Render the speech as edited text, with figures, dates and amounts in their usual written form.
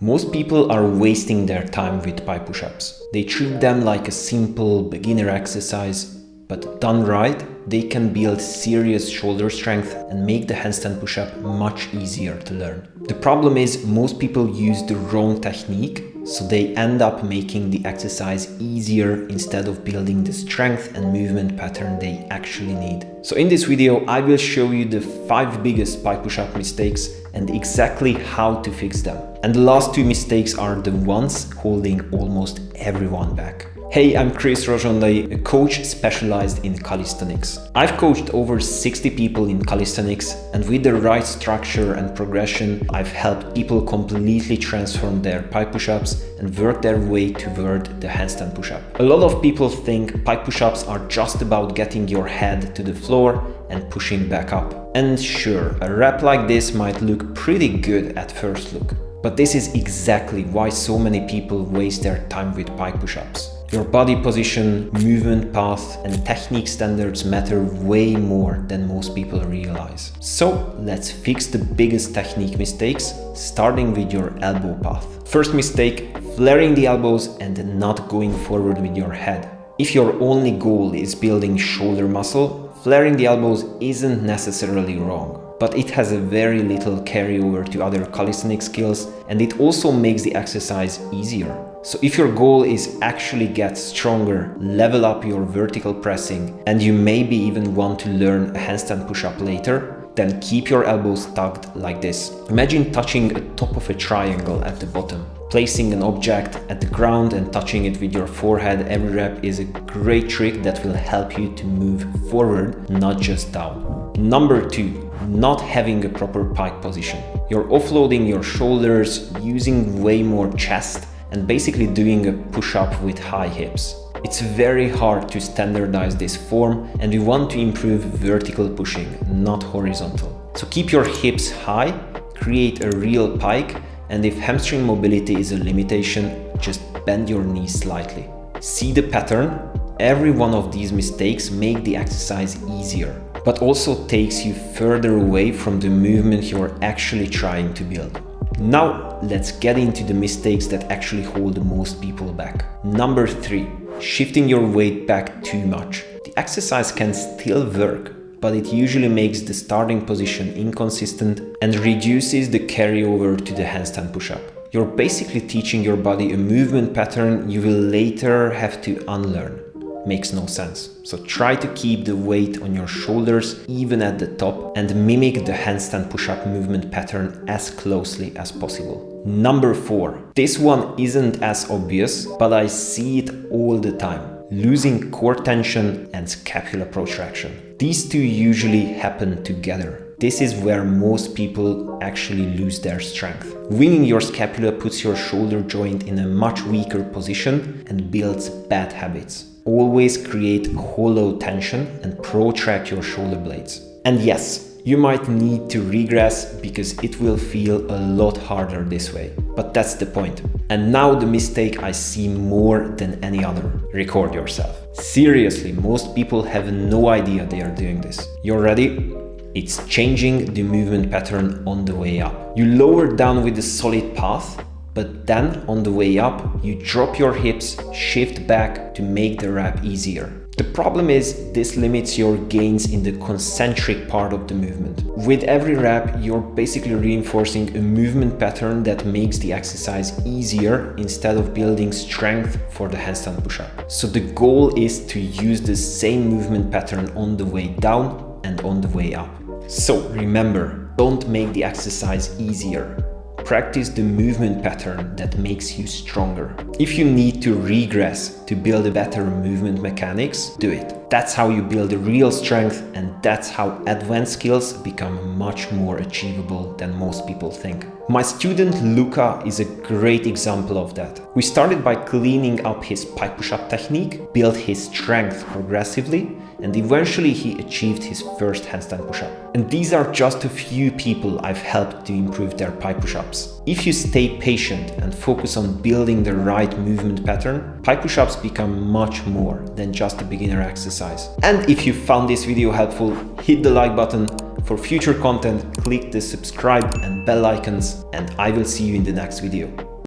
Most people are wasting their time with pike push-ups. They treat them like a simple beginner exercise, but done right, they can build serious shoulder strength and make the handstand push-up much easier to learn. The problem is most people use the wrong technique, so they end up making the exercise easier instead of building the strength and movement pattern they actually need. So in this video, I will show you the 5 biggest pike push-up mistakes and exactly how to fix them. And the last 2 mistakes are the ones holding almost everyone back. Hey, I'm Chris Rojonley, a coach specialized in calisthenics. I've coached over 60 people in calisthenics, and with the right structure and progression, I've helped people completely transform their pike push-ups and work their way toward the handstand push-up. A lot of people think pike push-ups are just about getting your head to the floor and pushing back up. And sure, a rep like this might look pretty good at first look. But this is exactly why so many people waste their time with pike push-ups. Your body position, movement path, and technique standards matter way more than most people realize. So let's fix the biggest technique mistakes, starting with your elbow path. First mistake, flaring the elbows and not going forward with your head. If your only goal is building shoulder muscle, flaring the elbows isn't necessarily wrong, but it has a very little carryover to other calisthenics skills, and it also makes the exercise easier. So if your goal is actually get stronger, level up your vertical pressing, and you maybe even want to learn a handstand push-up later, then keep your elbows tucked like this. Imagine touching the top of a triangle at the bottom. Placing an object at the ground and touching it with your forehead every rep is a great trick that will help you to move forward, not just down. Number 2, not having a proper pike position. You're offloading your shoulders, using way more chest, and basically doing a push-up with high hips. It's very hard to standardize this form, and we want to improve vertical pushing, not horizontal. So keep your hips high, create a real pike, and if hamstring mobility is a limitation, just bend your knees slightly. See the pattern? Every one of these mistakes make the exercise easier, but also takes you further away from the movement you're actually trying to build. Now, let's get into the mistakes that actually hold most people back. Number 3, shifting your weight back too much. The exercise can still work, but it usually makes the starting position inconsistent and reduces the carryover to the handstand push-up. You're basically teaching your body a movement pattern you will later have to unlearn. Makes no sense. So try to keep the weight on your shoulders even at the top and mimic the handstand push-up movement pattern as closely as possible. Number 4. This one isn't as obvious, but I see it all the time. Losing core tension and scapula protraction. These two usually happen together. This is where most people actually lose their strength. Winging your scapula puts your shoulder joint in a much weaker position and builds bad habits. Always create hollow tension and protract your shoulder blades. And yes, you might need to regress because it will feel a lot harder this way. But that's the point. And now the mistake I see more than any other. Record yourself. Seriously, most people have no idea they are doing this. You're ready? It's changing the movement pattern on the way up. You lower down with a solid path, but then on the way up, you drop your hips, shift back to make the rep easier. The problem is this limits your gains in the concentric part of the movement. With every rep, you're basically reinforcing a movement pattern that makes the exercise easier instead of building strength for the handstand push-up. So the goal is to use the same movement pattern on the way down and on the way up. So remember, don't make the exercise easier. Practice the movement pattern that makes you stronger. If you need to regress to build a better movement mechanics, do it. That's how you build a real strength, and that's how advanced skills become much more achievable than most people think. My student Luca is a great example of that. We started by cleaning up his pike push-up technique, built his strength progressively, and eventually he achieved his first handstand push-up. And these are just a few people I've helped to improve their pike push-ups. If you stay patient and focus on building the right movement pattern, pike push-ups become much more than just a beginner exercise. And if you found this video helpful, hit the like button. For future content, click the subscribe and bell icons, and I will see you in the next video.